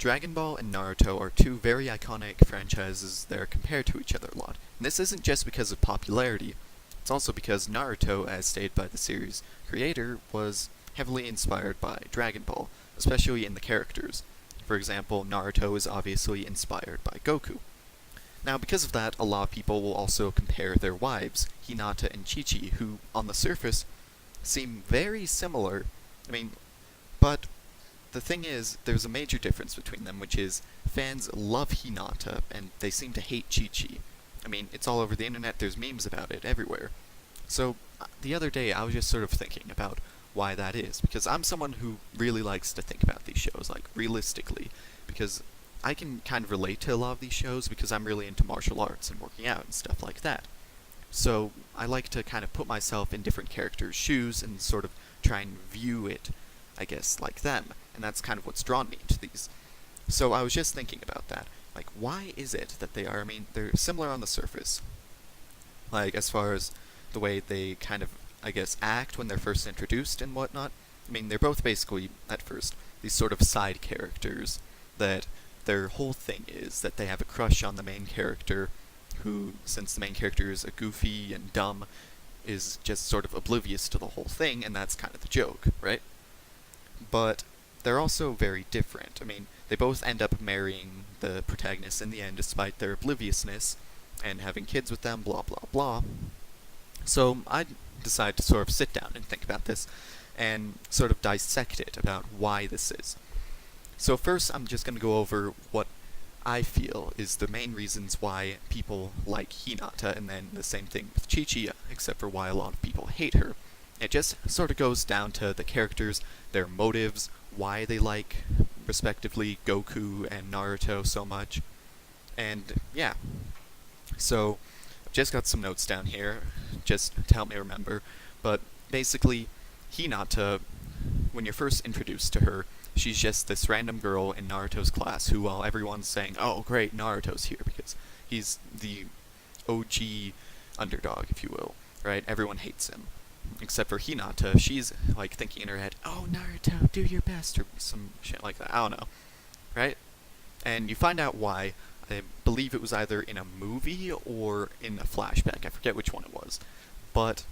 Dragon Ball and Naruto are two very iconic franchises that are compared to each other a lot. And this isn't just because of popularity, it's also because Naruto, as stated by the series creator, was heavily inspired by Dragon Ball, especially in the characters. For example, Naruto is obviously inspired by Goku. Now, because of that, a lot of people will also compare their wives, Hinata and Chichi, who, on the surface, seem very similar. But the thing is, there's a major difference between them, which is fans love Hinata, and they seem to hate Chichi. It's all over the internet, there's memes about it everywhere. So, the other day, I was just sort of thinking about why that is, because I'm someone who really likes to think about these shows, realistically, because I can kind of relate to a lot of these shows because I'm really into martial arts and working out and stuff like that. So, I like to kind of put myself in different characters' shoes and sort of try and view it, I guess, like them, and that's kind of what's drawn me into these. So I was just thinking about that. Why is it that they are, they're similar on the surface. As far as the way they kind of, I guess, act when they're first introduced and whatnot. They're both basically, at first, these sort of side characters that their whole thing is that they have a crush on the main character, who, since the main character is a goofy and dumb, is just sort of oblivious to the whole thing, and that's kind of the joke, right? But they're also very different. They both end up marrying the protagonist in the end despite their obliviousness, and having kids with them, blah blah blah. So I decided to sort of sit down and think about this, and sort of dissect it about why this is. So first I'm just going to go over what I feel is the main reasons why people like Hinata, and then the same thing with Chichi, except for why a lot of people hate her. It just sort of goes down to the characters, their motives, why they like, respectively, Goku and Naruto so much. And yeah. So, I've just got some notes down here, just to help me remember. But basically, Hinata, when you're first introduced to her, she's just this random girl in Naruto's class who, while everyone's saying, oh great, Naruto's here, because he's the OG underdog, if you will, right? Everyone hates him. Except for Hinata, she's, thinking in her head, oh, Naruto, do your best, or some shit like that, I don't know, right? And you find out why. I believe it was either in a movie or in a flashback, I forget which one it was. But,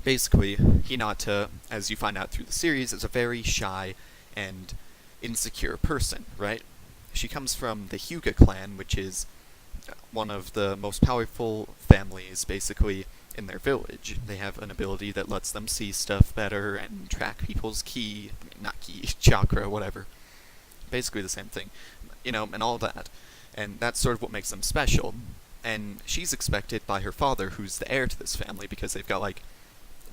basically, Hinata, as you find out through the series, is a very shy and insecure person, right? She comes from the Hyuga clan, which is one of the most powerful families, basically, in their village. They have an ability that lets them see stuff better and track people's chakra, whatever. Basically the same thing, and all that. And that's sort of what makes them special. And she's expected by her father, who's the heir to this family, because they've got,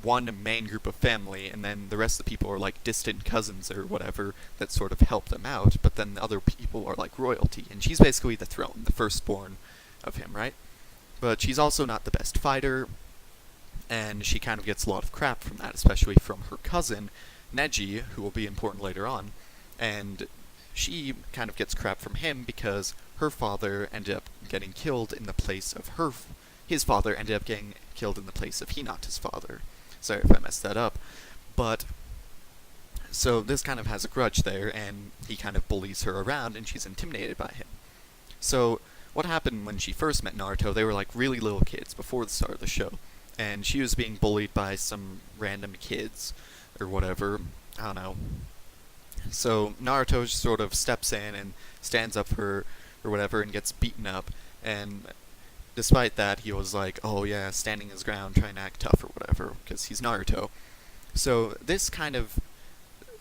one main group of family, and then the rest of the people are, distant cousins or whatever that sort of help them out, but then the other people are, royalty. And she's basically the throne, the firstborn of him, right? But she's also not the best fighter, and she kind of gets a lot of crap from that, especially from her cousin, Neji, who will be important later on, and she kind of gets crap from him because her father ended up getting killed in the place of his father ended up getting killed in the place of Hinata's father. Sorry if I messed that up. But, so this kind of has a grudge there, and he kind of bullies her around, and she's intimidated by him. So, what happened when she first met Naruto, they were really little kids before the start of the show, and she was being bullied by some random kids, or whatever, I don't know. So Naruto just sort of steps in and stands up for her, or whatever, and gets beaten up, and despite that, he was oh yeah, standing his ground, trying to act tough or whatever, because he's Naruto. So this kind of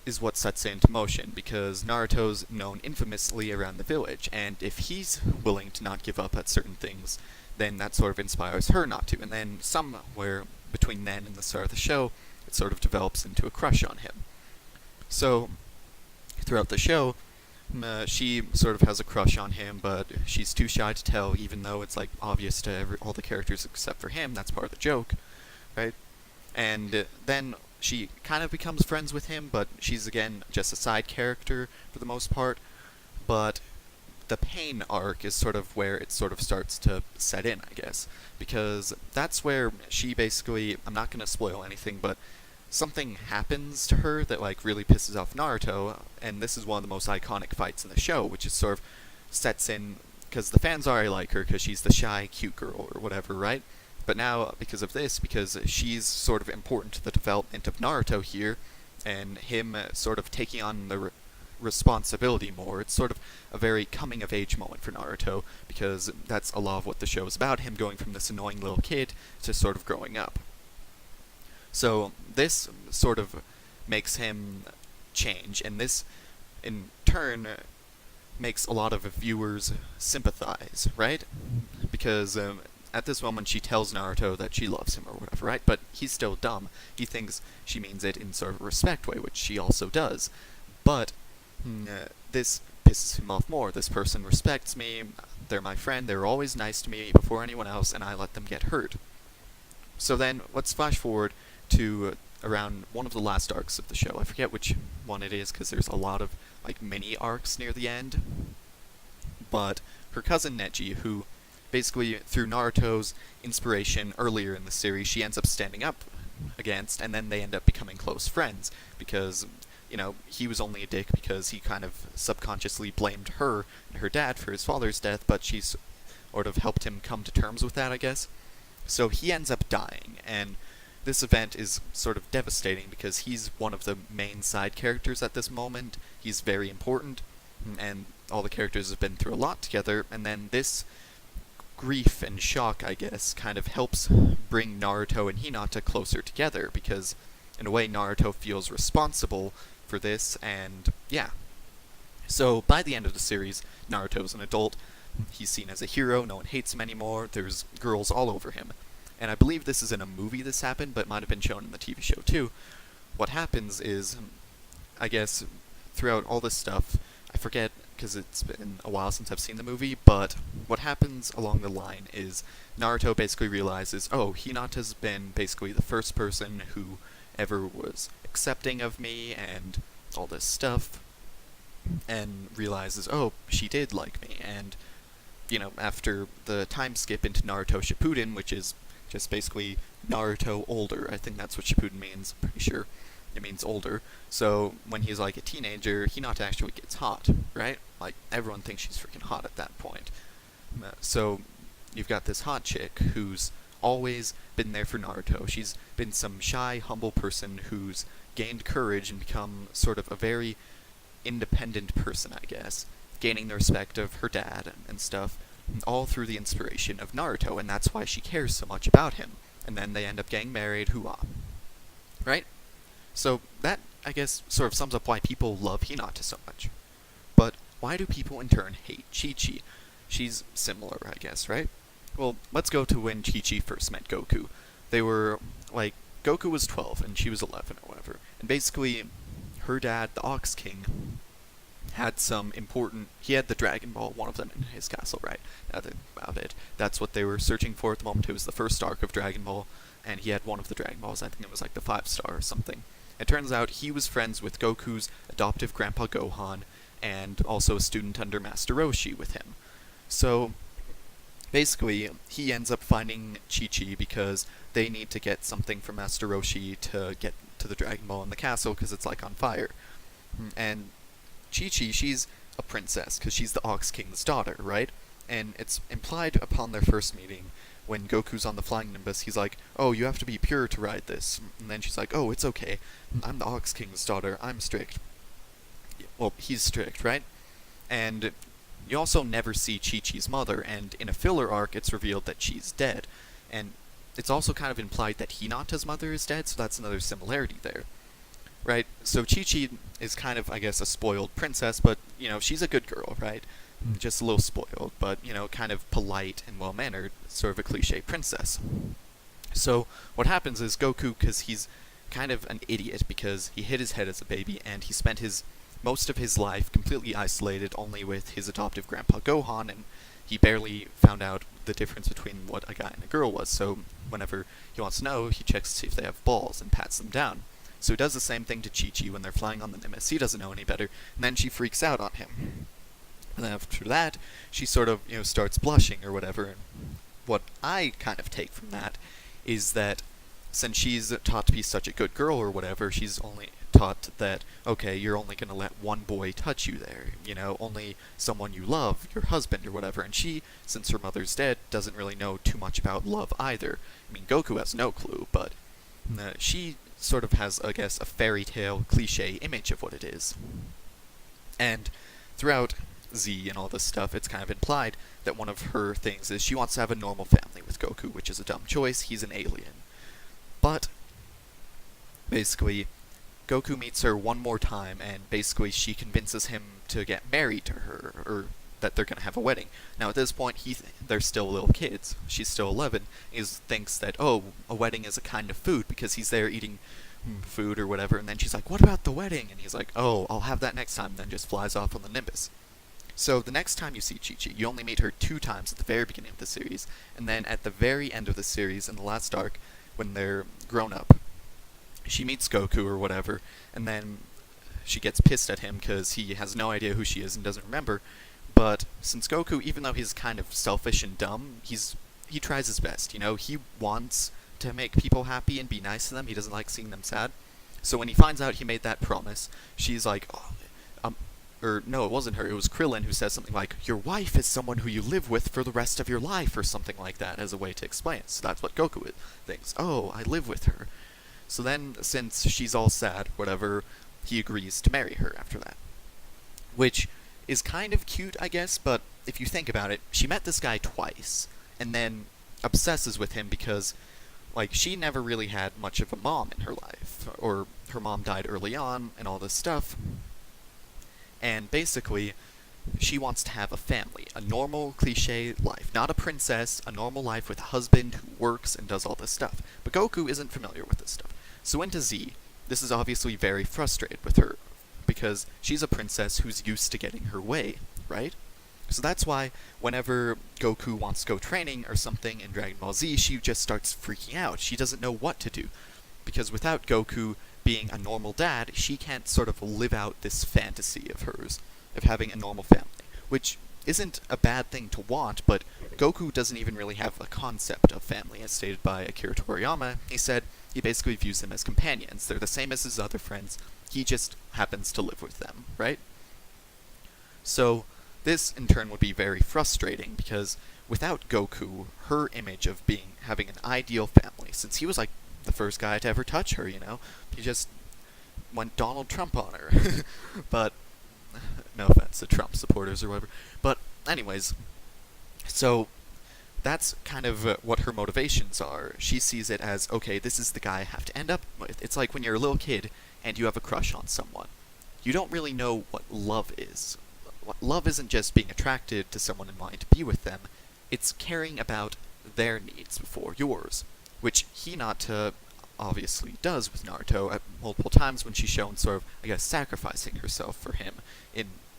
is what sets it into motion, because Naruto's known infamously around the village, and if he's willing to not give up at certain things, then that sort of inspires her not to, and then somewhere between then and the start of the show, it sort of develops into a crush on him. So, throughout the show, she sort of has a crush on him, but she's too shy to tell, even though it's obvious to all the characters except for him. That's part of the joke, right? And then she kind of becomes friends with him, but she's again just a side character for the most part. But the pain arc is sort of where it sort of starts to set in, I guess, because that's where she basically, I'm not going to spoil anything, but something happens to her that like really pisses off Naruto, and this is one of the most iconic fights in the show, which is sort of sets in because the fans already like her because she's the shy, cute girl or whatever, right? But now, because of this, because she's sort of important to the development of Naruto here, and him sort of taking on the responsibility more, it's sort of a very coming-of-age moment for Naruto, because that's a lot of what the show is about, him going from this annoying little kid to sort of growing up. So this sort of makes him change, and this, in turn, makes a lot of viewers sympathize, right? Because at this moment she tells Naruto that she loves him or whatever, right? But he's still dumb. He thinks she means it in sort of a respect way, which she also does. But this pisses him off more. This person respects me, they're my friend, they're always nice to me before anyone else, and I let them get hurt. So then, let's flash forward to around one of the last arcs of the show. I forget which one it is, because there's a lot of, like, mini arcs near the end. But her cousin Neji, who basically, through Naruto's inspiration earlier in the series, she ends up standing up against, and then they end up becoming close friends, because, you know, he was only a dick because he kind of subconsciously blamed her and her dad for his father's death, but she sort of helped him come to terms with that, I guess. So he ends up dying, and this event is sort of devastating because he's one of the main side characters at this moment. He's very important, and all the characters have been through a lot together, and then this grief and shock, I guess, kind of helps bring Naruto and Hinata closer together, because in a way Naruto feels responsible for this, and yeah. So by the end of the series, Naruto's an adult, he's seen as a hero, no one hates him anymore, there's girls all over him. And I believe this is in a movie this happened, but it might have been shown in the TV show too. What happens is, I guess, throughout all this stuff, I forget, because it's been a while since I've seen the movie, but what happens along the line is Naruto basically realizes, oh, Hinata's been basically the first person who ever was accepting of me and all this stuff, and realizes, oh, she did like me, and, you know, after the time skip into Naruto Shippuden, which is just basically Naruto older, I think that's what Shippuden means, pretty sure it means older, so when he's like a teenager, Hinata actually gets hot, right? Like, everyone thinks she's freaking hot at that point. So, you've got this hot chick who's always been there for Naruto. She's been some shy, humble person who's gained courage and become sort of a very independent person, I guess, gaining the respect of her dad and stuff, all through the inspiration of Naruto, and that's why she cares so much about him. And then they end up getting married, hoo-ah. Right? So that, I guess, sort of sums up why people love Hinata so much. But why do people in turn hate Chichi? She's similar, I guess, right? Well, let's go to when Chichi first met Goku. They were, like, Goku was 12 and she was 11 or whatever. And basically, her dad, the Ox King, had some important... He had the Dragonball, one of them in his castle, right? Now that about it. That's what they were searching for at the moment. It was the first arc of Dragon Ball, and he had one of the Dragon Balls. I think it was like the 5-star or something. It turns out he was friends with Goku's adoptive grandpa Gohan, and also a student under Master Roshi with him. So, basically, he ends up finding Chichi because they need to get something from Master Roshi to get to the Dragon Ball in the castle because it's like on fire. And Chichi, she's a princess because she's the Ox King's daughter, right? And it's implied upon their first meeting when Goku's on the flying Nimbus, he's like, oh, you have to be pure to ride this. And then she's like, oh, it's okay. I'm the Ox King's daughter. I'm strict. Well, he's strict, right? And you also never see Chi-Chi's mother, and in a filler arc, it's revealed that she's dead. And it's also kind of implied that Hinata's mother is dead, so that's another similarity there. Right? So Chi-Chi is kind of, I guess, a spoiled princess, but, you know, she's a good girl, right? Just a little spoiled, but, you know, kind of polite and well-mannered, sort of a cliche princess. So, what happens is Goku, because he's kind of an idiot, because he hit his head as a baby, and he spent most of his life completely isolated only with his adoptive grandpa Gohan, and he barely found out the difference between what a guy and a girl was, so whenever he wants to know, he checks to see if they have balls and pats them down. So he does the same thing to Chi-Chi when they're flying on the Nimbus. He doesn't know any better, and then she freaks out on him. And then after that, she sort of, you know, starts blushing or whatever. And what I kind of take from that is that since she's taught to be such a good girl or whatever, she's only taught that, okay, you're only going to let one boy touch you there, only someone you love, your husband or whatever. And she, since her mother's dead, doesn't really know too much about love either. I mean, Goku has no clue, but she sort of has, I guess, a fairy tale cliche image of what it is. And throughout Z and all this stuff, it's kind of implied that one of her things is she wants to have a normal family with Goku, which is a dumb choice. He's an alien. But basically, Goku meets her one more time, and basically she convinces him to get married to her, or that they're going to have a wedding. Now, at this point, they're still little kids. She's still 11. He thinks that, oh, a wedding is a kind of food, because he's there eating food or whatever, and then she's like, what about the wedding? And he's like, oh, I'll have that next time, and then just flies off on the Nimbus. So the next time you see Chichi, you only meet her 2 times at the very beginning of the series, and then at the very end of the series, in the last arc, when they're grown up, she meets Goku or whatever, and then she gets pissed at him because he has no idea who she is and doesn't remember. But since Goku, even though he's kind of selfish and dumb, he tries his best. He wants to make people happy and be nice to them. He doesn't like seeing them sad. So when he finds out he made that promise, she's like, or no, it wasn't her. It was Krillin who says something like, your wife is someone who you live with for the rest of your life, or something like that, as a way to explain it. So that's what Goku thinks. Oh, I live with her. So then, since she's all sad, whatever, he agrees to marry her after that. Which is kind of cute, I guess, but if you think about it, she met this guy twice, and then obsesses with him because, she never really had much of a mom in her life, or her mom died early on, and all this stuff. And basically, she wants to have a family, a normal, cliche life. Not a princess, a normal life with a husband who works and does all this stuff. But Goku isn't familiar with this stuff. So into Z, this is obviously very frustrated with her, because she's a princess who's used to getting her way, right? So that's why whenever Goku wants to go training or something in Dragon Ball Z, she just starts freaking out. She doesn't know what to do. Because without Goku being a normal dad, she can't sort of live out this fantasy of hers, of having a normal family. Which isn't a bad thing to want, but Goku doesn't even really have a concept of family, as stated by Akira Toriyama. He said he basically views them as companions. They're the same as his other friends. He just happens to live with them, right? So this, in turn, would be very frustrating, because without Goku, her image of having an ideal family, since he was the first guy to ever touch her, he just went Donald Trump on her. But no offense to Trump supporters or whatever. But anyways, so that's kind of what her motivations are. She sees it as, okay, this is the guy I have to end up with. It's like when you're a little kid and you have a crush on someone. You don't really know what love is. Love isn't just being attracted to someone and wanting to be with them. It's caring about their needs before yours, which Hinata obviously does with Naruto at multiple times when she's shown sort of, I guess, sacrificing herself for him,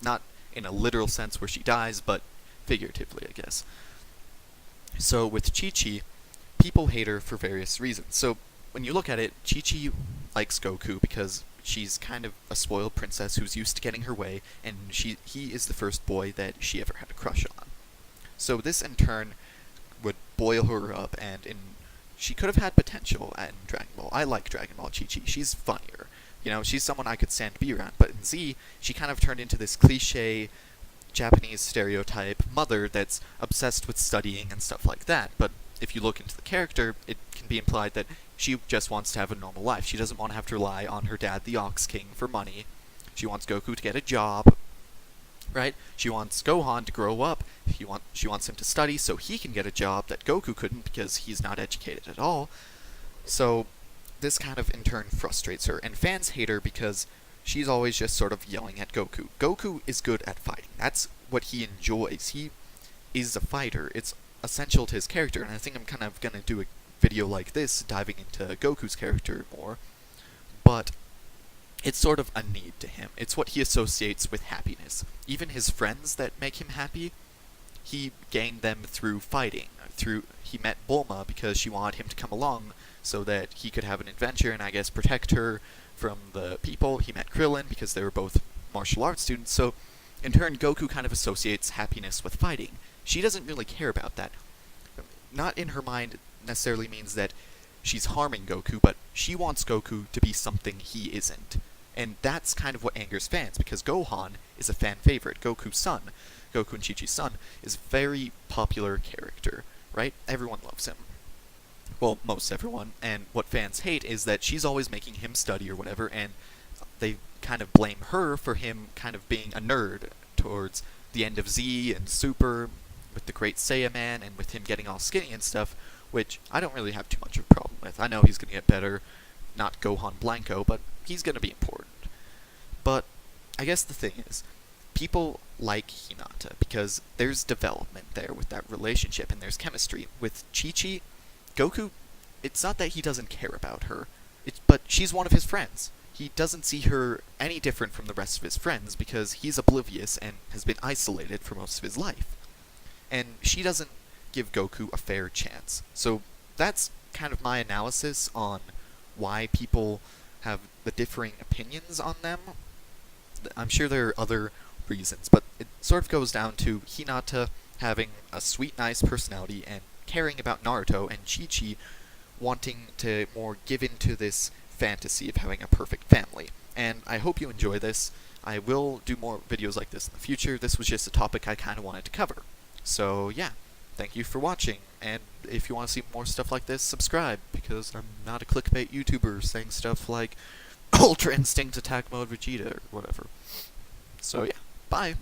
not in a literal sense where she dies, but figuratively, I guess. So with Chichi, people hate her for various reasons. So when you look at it, Chichi likes Goku because she's kind of a spoiled princess who's used to getting her way, and he is the first boy that she ever had a crush on. So this, in turn, would boil her up, and she could have had potential in Dragon Ball. I like Dragon Ball Chi-Chi. She's funnier. She's someone I could stand to be around. But in Z, she kind of turned into this cliche Japanese stereotype mother that's obsessed with studying and stuff like that. But if you look into the character, it can be implied that she just wants to have a normal life. She doesn't want to have to rely on her dad, the Ox King, for money. She wants Goku to get a job, right? She wants Gohan to grow up. She wants him to study so he can get a job that Goku couldn't because he's not educated at all. So this kind of in turn frustrates her, and fans hate her because she's always just sort of yelling at Goku. Goku is good at fighting. That's what he enjoys. He is a fighter. It's essential to his character, and I think I'm kind of going to do a video like this, diving into Goku's character more, but it's sort of a need to him. It's what he associates with happiness. Even his friends that make him happy, he gained them through fighting. He met Bulma because she wanted him to come along so that he could have an adventure and, I guess, protect her from the people. He met Krillin because they were both martial arts students, so in turn, Goku kind of associates happiness with fighting. She doesn't really care about that. Not in her mind necessarily means that she's harming Goku, but she wants Goku to be something he isn't. And that's kind of what angers fans, because Gohan is a fan favorite. Goku's son, Goku and Chi-Chi's son, is a very popular character, right? Everyone loves him. Well, most everyone. And what fans hate is that she's always making him study or whatever, and they kind of blame her for him kind of being a nerd towards the end of Z and Super, with the Great Saiyaman, and with him getting all skinny and stuff, which I don't really have too much of a problem with. I know he's going to get better, not Gohan Blanco, but he's going to be important. But I guess the thing is, people like Hinata because there's development there with that relationship, and there's chemistry. With Chi-Chi, Goku, it's not that he doesn't care about her, but she's one of his friends. He doesn't see her any different from the rest of his friends because he's oblivious and has been isolated for most of his life. And she doesn't give Goku a fair chance. So that's kind of my analysis on why people have the differing opinions on them. I'm sure there are other reasons, but it sort of goes down to Hinata having a sweet, nice personality and caring about Naruto, and Chi-Chi wanting to more give into this fantasy of having a perfect family. And I hope you enjoy this. I will do more videos like this in the future. This was just a topic I kind of wanted to cover. So yeah, thank you for watching, and if you want to see more stuff like this, subscribe, because I'm not a clickbait YouTuber saying stuff like Ultra Instinct Attack Mode Vegeta or whatever. So yeah, bye!